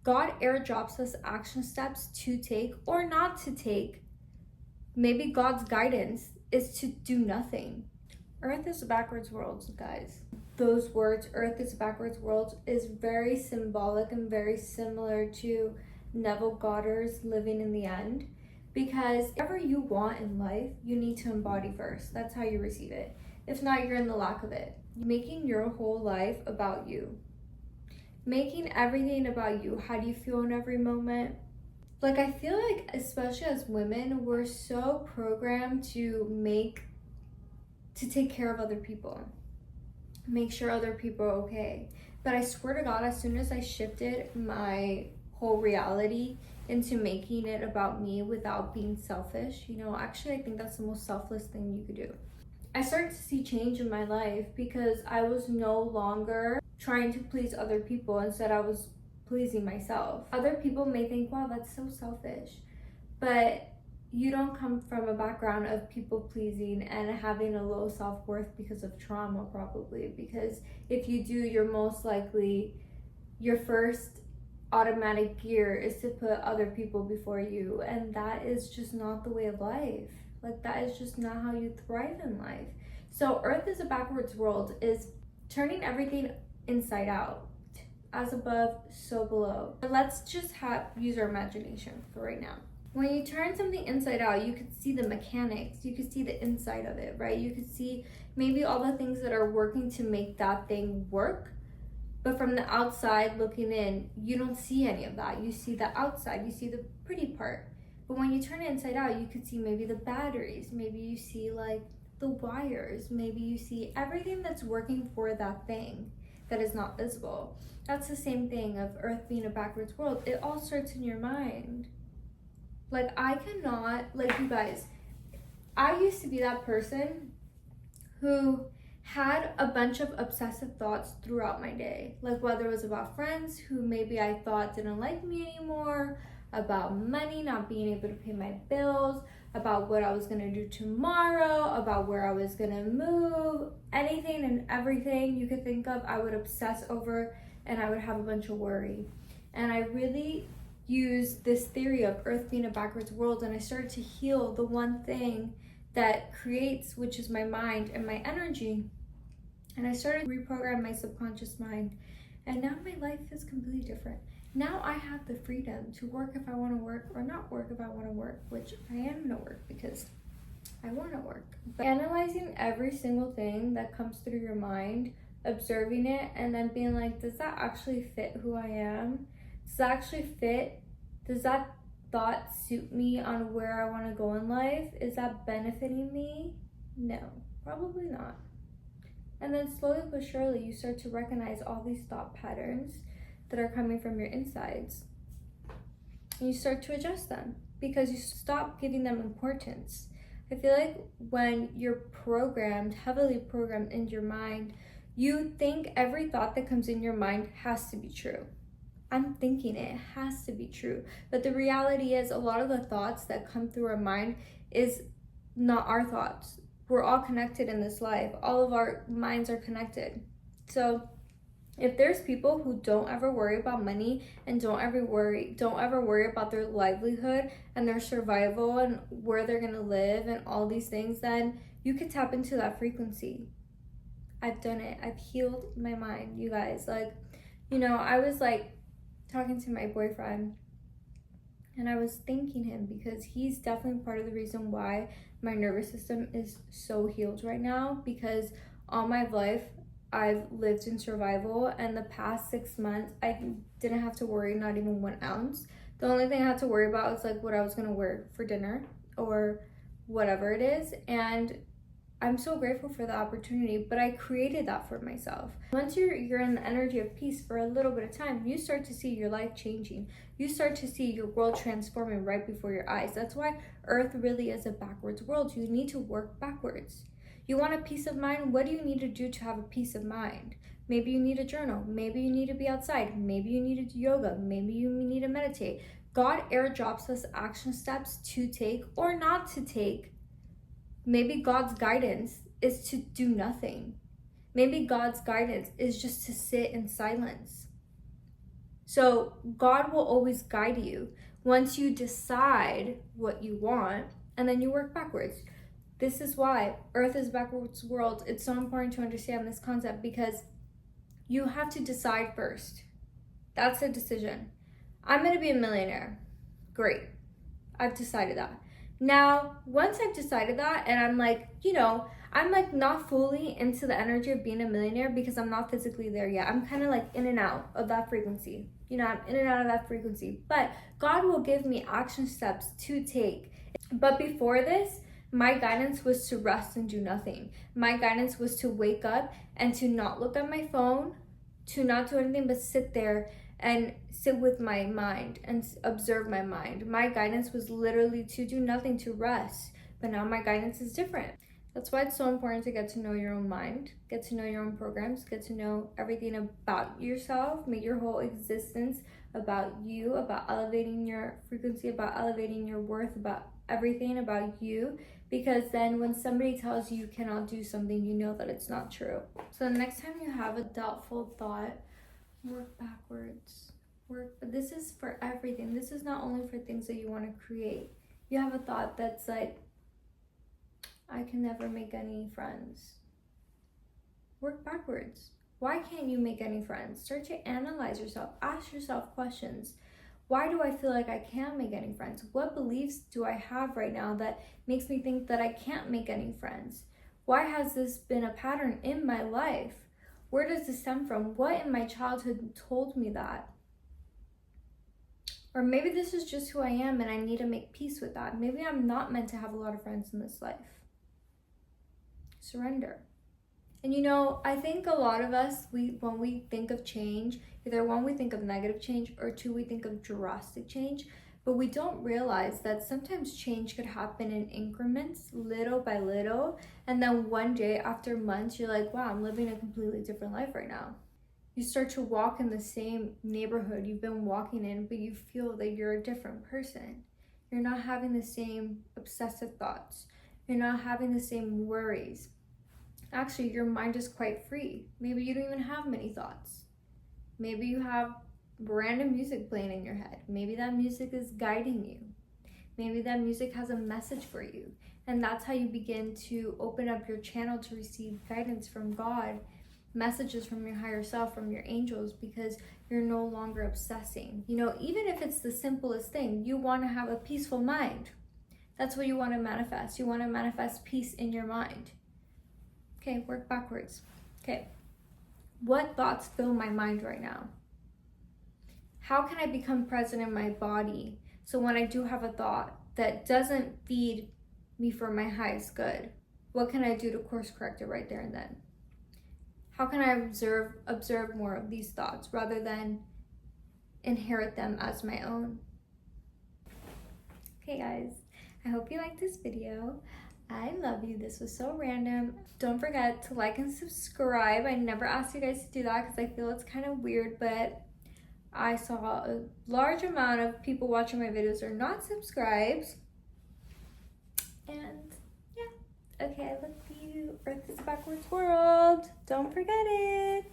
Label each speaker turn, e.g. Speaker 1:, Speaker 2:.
Speaker 1: God airdrops us action steps to take or not to take. Maybe God's guidance is to do nothing. Earth is a backwards world, guys. Those words, Earth is a backwards world, is very symbolic and very similar to Neville Goddard's Living in the End. Because whatever you want in life, you need to embody first. That's how you receive it. If not, you're in the lack of it. Making your whole life about you. Making everything about you. How do you feel in every moment? Like, I feel like, especially as women, we're so programmed to take care of other people. Make sure other people are okay. But I swear to God, as soon as I shifted my whole reality into making it about me without being selfish, actually I think that's the most selfless thing you could do. I started to see change in my life because I was no longer trying to please other people. Instead, I was pleasing myself. Other people may think, wow, that's so selfish. But you don't come from a background of people pleasing and having a low self-worth because of trauma, probably. Because if you do, you're most likely, your first automatic gear is to put other people before you, and that is just not the way of life. Like, that is just not how you thrive in life. So Earth is a backwards world is turning everything inside out. As above, so below. But let's just use our imagination for right now. When you turn something inside out, you could see the mechanics, you could see the inside of it, right? You could see maybe all the things that are working to make that thing work. But from the outside looking in, you don't see any of that. You see the outside, you see the pretty part. But when you turn it inside out, you could see maybe the batteries, maybe you see like the wires, maybe you see everything that's working for that thing that is not visible. That's the same thing of Earth being a backwards world. It all starts in your mind. Like, I cannot, like, you guys, I used to be that person who had a bunch of obsessive thoughts throughout my day. Like, whether it was about friends who maybe I thought didn't like me anymore, about money, not being able to pay my bills, about what I was gonna do tomorrow, about where I was gonna move, anything and everything you could think of, I would obsess over, and I would have a bunch of worry. And I really used this theory of Earth being a backwards world, and I started to heal the one thing that creates, which is my mind and my energy. And I started to reprogram my subconscious mind, and now my life is completely different. Now I have the freedom to work if I want to work, or not work if I want to work, which I am going to work because I want to work. But analyzing every single thing that comes through your mind, observing it, and then being like, does that actually fit who I am? Does that actually fit? Does that thought suit me on where I want to go in life? Is that benefiting me? No, probably not. And then slowly but surely, you start to recognize all these thought patterns that are coming from your insides. And you start to adjust them because you stop giving them importance. I feel like when you're programmed, heavily programmed into your mind, you think every thought that comes in your mind has to be true. I'm thinking it has to be true. But the reality is, a lot of the thoughts that come through our mind is not our thoughts. We're all connected in this life. All of our minds are connected. So if there's people who don't ever worry about money and don't ever worry about their livelihood and their survival and where they're gonna live and all these things, then you could tap into that frequency. I've done it. I've healed my mind, you guys. Like, I was like talking to my boyfriend, and I was thanking him because he's definitely part of the reason why my nervous system is so healed right now, because all my life I've lived in survival, and the past 6 months I didn't have to worry, not even 1 ounce. The only thing I had to worry about was like what I was gonna wear for dinner or whatever it is, and I'm so grateful for the opportunity, but I created that for myself. Once you're in the energy of peace for a little bit of time, you start to see your life changing. You start to see your world transforming right before your eyes. That's why Earth really is a backwards world. You need to work backwards. You want a peace of mind? What do you need to do to have a peace of mind? Maybe you need a journal. Maybe you need to be outside. Maybe you need to do yoga. Maybe you need to meditate. God airdrops us action steps to take or not to take. Maybe God's guidance is to do nothing. Maybe God's guidance is just to sit in silence. So God will always guide you once you decide what you want, and then you work backwards. This is why Earth is a backwards world. It's so important to understand this concept, because you have to decide first. That's a decision. I'm going to be a millionaire. Great. I've decided that. Now, once I've decided that, and I'm like, I'm like not fully into the energy of being a millionaire because I'm not physically there yet. I'm kind of like in and out of that frequency. I'm in and out of that frequency. But God will give me action steps to take. But before this, my guidance was to rest and do nothing. My guidance was to wake up and to not look at my phone, to not do anything but sit there and sit with my mind and observe my mind. My guidance was literally to do nothing, to rest. But now my guidance is different. That's why it's so important to get to know your own mind, get to know your own programs, get to know everything about yourself, make your whole existence about you, about elevating your frequency, about elevating your worth, about everything about you. Because then when somebody tells you you cannot do something, you know that it's not true. So the next time you have a doubtful thought, work backwards. But this is for everything. This is not only for things that you want to create. You have a thought that's like, I can never make any friends. Work backwards. Why can't you make any friends? Start to analyze yourself. Ask yourself questions. Why do I feel like I can't make any friends? What beliefs do I have right now that makes me think that I can't make any friends? Why has this been a pattern in my life? Where does this stem from? What in my childhood told me that? Or maybe this is just who I am and I need to make peace with that. Maybe I'm not meant to have a lot of friends in this life. Surrender. And I think a lot of us, when we think of change, either one, we think of negative change, or two, we think of drastic change. But we don't realize that sometimes change could happen in increments, little by little. And then one day, after months, you're like, wow, I'm living a completely different life right now. You start to walk in the same neighborhood you've been walking in, but you feel that you're a different person. You're not having the same obsessive thoughts. You're not having the same worries. Actually, your mind is quite free. Maybe you don't even have many thoughts. Maybe you have random music playing in your head. Maybe that music is guiding you. Maybe that music has a message for you. And that's how you begin to open up your channel to receive guidance from God, messages from your higher self, from your angels, because you're no longer obsessing. Even if it's the simplest thing, you want to have a peaceful mind. That's what you want to manifest. You want to manifest peace in your mind. Okay, work backwards. Okay, what thoughts fill my mind right now? How can I become present in my body so when I do have a thought that doesn't feed me for my highest good, what can I do to course correct it right there and then? How can I observe more of these thoughts rather than inherit them as my own? Okay guys, I hope you liked this video. I love you. This was so random. Don't forget to like and subscribe. I never asked you guys to do that because I feel it's kind of weird, but I saw a large amount of people watching my videos are not subscribed. And yeah, okay, I love you. Earth is a backwards world. Don't forget it.